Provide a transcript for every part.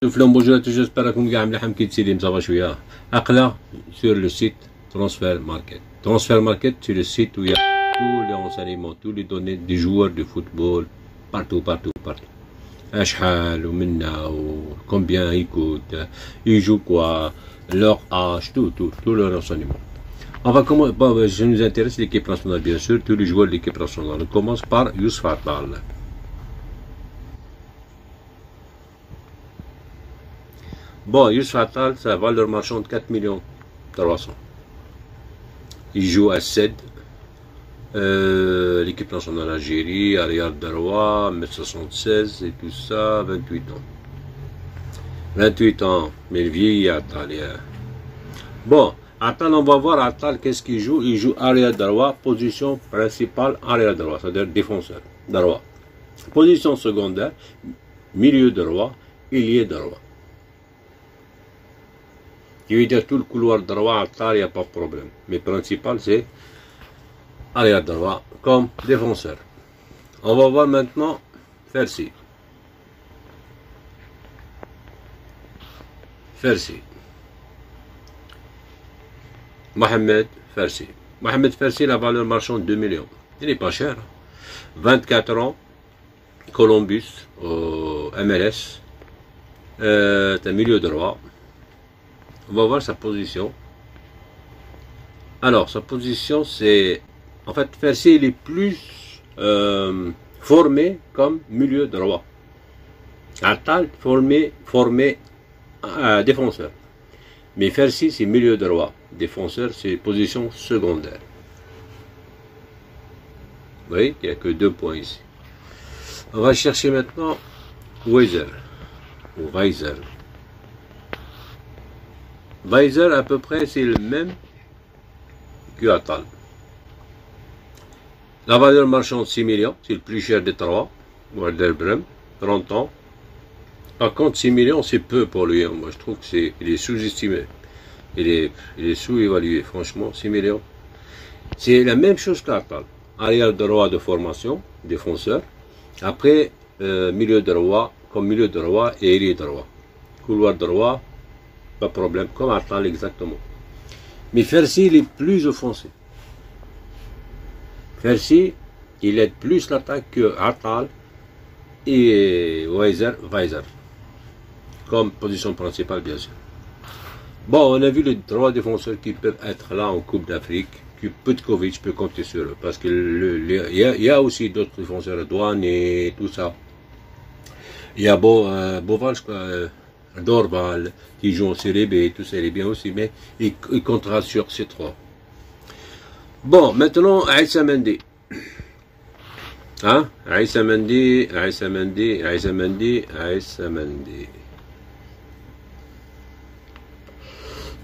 شوف لهم بوجودات j'espère راكم كاع مليحة مكيتسيدين صافا شوية أقلع sur le site Transfer Market. Transfer Market c'est le site où il y a tous les renseignements, tous les données des joueurs de football partout. أشحال ومنا combien ils coûtent, ils jouent quoi, leur âge, tout le renseignement. On va commencer, bon, je nous intéresse l'équipe nationale bien sûr, tous les joueurs de l'équipe nationale. On commence par Youssouf Attal. Bon, Youssouf Attal, sa valeur marchande 4 millions 300. Il joue à SED, l'équipe nationale Algérie, Ariel Darwa, 1m76 et tout ça, 28 ans. 28 ans, mais le vieil Attal. Bon, Attal, on va voir Attal, qu'est-ce qu'il joue? Il joue Ariel Darwa, position principale Ariel Darwa, c'est-à-dire défenseur, Darwa. Position secondaire, milieu Darwa, ailier Darwa. Je veux dire tout le couloir Darwa, Attal, il n'y a pas de problème. Mais principal, c'est Ariel Darwa comme défenseur. On va voir maintenant Fersi. Mohamed Fersi. Mohamed Fersi, la valeur marchande 2 millions. Il n'est pas cher. 24 ans, Columbus, au MLS. C'est un milieu droit. On va voir sa position. Alors, sa position, c'est... En fait, Fersi, il est plus formé comme milieu droit. Attal, formé défenseur. Mais Fersi, c'est milieu droit. Défenseur, c'est position secondaire. Vous voyez qu'il n'y a que 2 points ici. On va chercher maintenant Weiser. Ou Weiser. Weiser, à peu près, c'est le même que Attal. La valeur marchande 6 millions, c'est le plus cher des 3. Walder Brem, 30 ans. Par contre, 6 millions, c'est peu pour lui. Moi, je trouve qu'il est sous-estimé. Il est sous-évalué, franchement, 6 millions. C'est la même chose qu'Attal. Arrière droit de formation, défenseur. Après, milieu droit, comme milieu droit et ailier droit. Couloir droit, pas de problème, comme Attal exactement. Mais Fersi, il est plus offensif. Fersi, il aide plus l'attaque que Attal et Weiser. Comme position principale, bien sûr. Bon, on a vu les 3 défenseurs qui peuvent être là en Coupe d'Afrique. Petkovic peut compter sur eux. Parce qu'il y a aussi d'autres défenseurs, Douane et tout ça. Il y a Boval, je crois, Dorval, qui joue en Série B, tout ça, il est bien aussi. Mais il comptera sur ces 3. Bon, maintenant, Aïssa Mendy. Hein? Aïssa Mendy.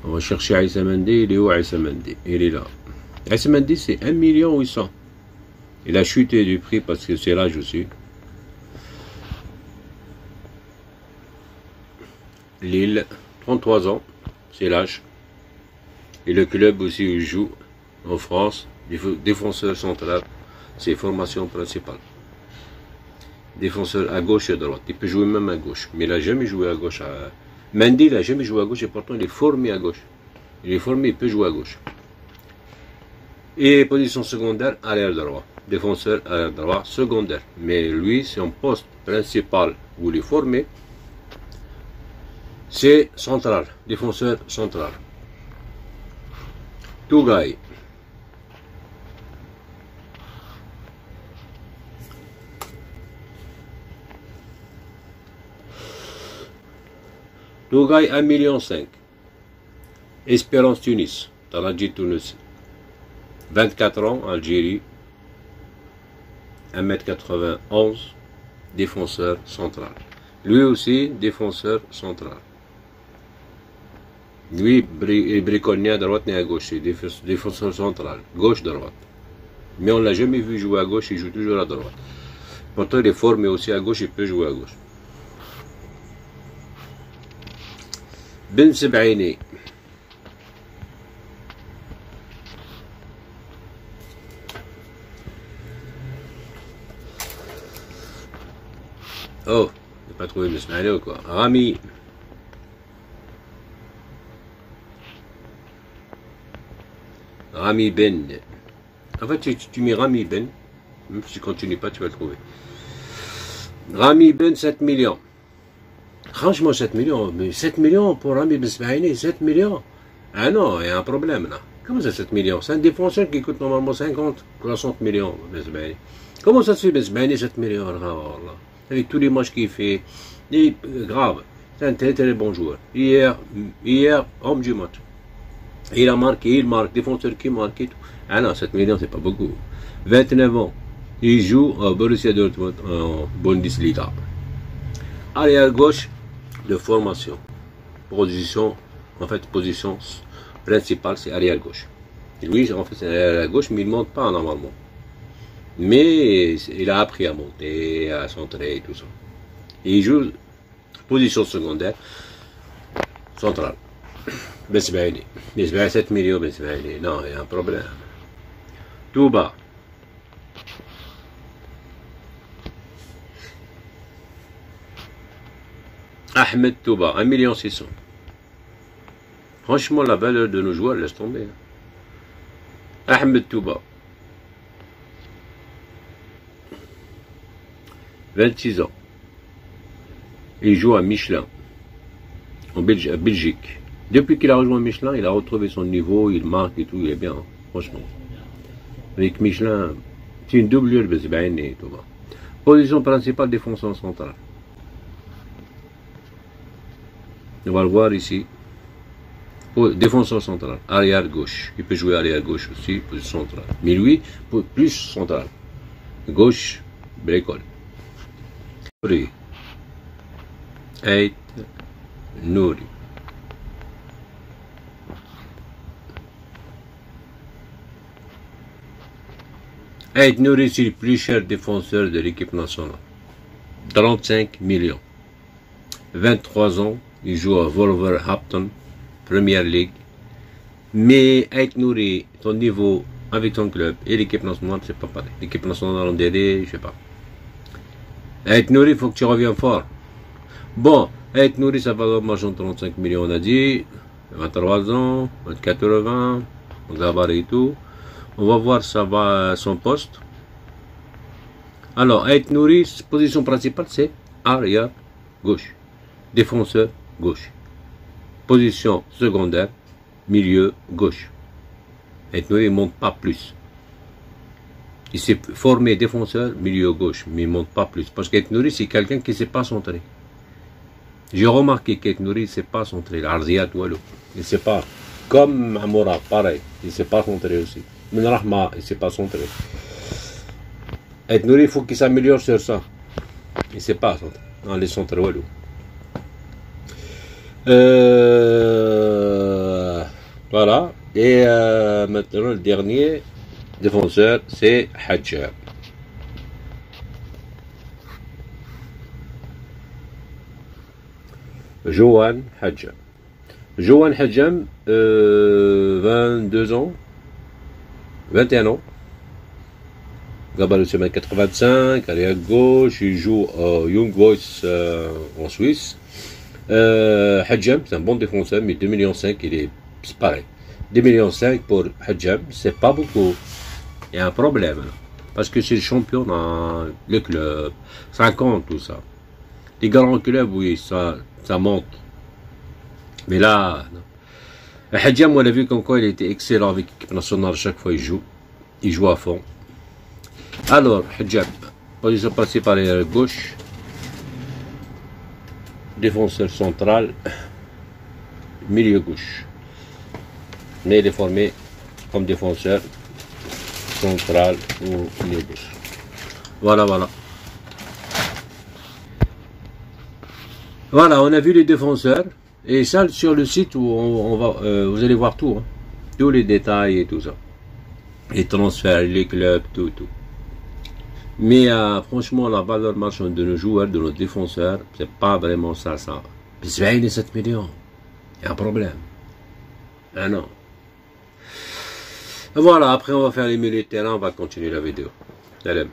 On va chercher Aïssa Mendy. Il est où Aïssa Mendy? Il est là. Aïssa Mendy, c'est 1 800 000. Il a chuté du prix parce que c'est l'âge aussi. Lille, 33 ans, c'est l'âge. Et le club aussi où il joue en France, défenseur central, c'est formation principale. Défenseur à gauche et à droite. Il peut jouer même à gauche, mais il n'a jamais joué à gauche. Mendy, il n'a jamais joué à gauche et pourtant il est formé à gauche. Il est formé, il peut jouer à gauche. Et position secondaire, arrière droit. Défenseur arrière droit, secondaire. Mais lui, son poste principal où il est formé, c'est central, défenseur central. Tougaï. Tougaï 1,5 million. Espérance Tunis, Taradji Tunis. 24 ans, Algérie. 1m91, défenseur central. Lui aussi, défenseur central. Lui, il briconne ni à droite ni à gauche, c'est défenseur central, gauche-droite. Mais on ne l'a jamais vu jouer à gauche, il joue toujours à droite. Pourtant, il est formé aussi à gauche, il peut jouer à gauche. Ben Sebaini. Oh, j'ai pas trouvé Ben Sebaini ou quoi. Rami. Rami Ben. En fait, tu mets Rami Ben. Même si tu continues pas, tu vas le trouver. Rami Ben, 7 millions. Franchement, 7 millions. Mais 7 millions pour Rami Ben Smaïni, 7 millions. Ah non, il y a un problème là. Comment ça, 7 millions? C'est un défenseur qui coûte normalement 50, 60 millions. Ben Smaïni. Comment ça se fait, Ben Smaïni, 7 millions? Avec tous les matchs qu'il fait. Et, grave. C'est un très très bon joueur. Hier, homme du match. Il marque, défenseur qui marque et tout. Ah non, 7 millions, c'est pas beaucoup. 29 ans. Il joue au Borussia Dortmund en Bundesliga. Arrière gauche de formation. Position principale, c'est arrière gauche. Lui, en fait, c'est arrière gauche, mais il ne monte pas normalement. Mais il a appris à monter, à centrer et tout ça. Et il joue position secondaire, centrale. Besbaïni. 7 millions, Besbaïni. Non, il y a un problème. Tout bas. Ahmed Touba, 1 600 000. Franchement, la valeur de nos joueurs, laisse tomber. Ahmed Touba. 26 ans. Il joue à Michelin, en Belgique. Depuis qu'il a rejoint Michelin, il a retrouvé son niveau, il marque et tout, il est bien, franchement. Avec Michelin, c'est une doublure de Besbaïni, Touba. Position principale, défenseur central. On va le voir ici. Défenseur central, arrière gauche. Il peut jouer arrière gauche aussi, position centrale. Mais lui, plus central. Gauche, Brécole. Ait Nouri. Ait Nouri, c'est le plus cher défenseur de l'équipe nationale. 35 millions. 23 ans. Il joue à Wolverhampton, Première Ligue. Mais Ait Nouri, ton niveau avec ton club et l'équipe nationale, c'est pas pareil. L'équipe nationale en DD, je sais pas. Ait Nouri, il faut que tu reviennes fort. Bon, Ait Nouri, ça va marcher 35 millions, on a dit. 23 ans, 80, gabarit et tout. On va voir ça va son poste. Alors, Ait Nouri, position principale, c'est arrière gauche. Défenseur gauche. Position secondaire, milieu gauche. Ait Nouri ne monte pas plus. Il s'est formé défenseur, milieu gauche, mais il ne monte pas plus. Parce qu'Ait Nouri, c'est quelqu'un qui ne sait pas centrer. J'ai remarqué qu'Ait Nouri ne sait pas centrer. L'arziat, walou. Il ne sait pas. Comme Amoura, pareil. Il ne sait pas centrer aussi. Mais Rahma, il ne sait pas centrer. Ait Nouri, il faut qu'il s'améliore sur ça. Il ne sait pas centrer. Dans les centres, walou. Voilà. Et maintenant, le dernier défenseur, c'est Hadjam. Johan Hadjam. Johan Hadjam, 22 ans, 21 ans. Gabarit de 85, arrière gauche, il joue au Young Boys en Suisse. Hadjam, c'est un bon défenseur, mais 2,5 millions, c'est pareil. 2,5 millions pour Hadjam, c'est pas beaucoup. Il y a un problème. Parce que c'est le champion dans le club. 50, tout ça. Les grands clubs, oui, ça monte. Mais là, non. Hadjam, on a vu comme quoi il était excellent avec l'équipe nationale. Chaque fois, il joue à fond. Alors, Hadjam, position passée par la gauche. Défenseur central, milieu gauche. Mais il est formé comme défenseur central ou milieu gauche. Voilà. Voilà, on a vu les défenseurs. Et ça, sur le site où on va, vous allez voir tout. Hein. Tous les détails et tout ça. Les transferts, les clubs, tout. Mais franchement, la valeur marchande de nos joueurs, de nos défenseurs, c'est pas vraiment ça. Besbaïni 7 millions. Il y a un problème. Ah non. Voilà, après on va faire les milieux de terrain, on va continuer la vidéo. Salam.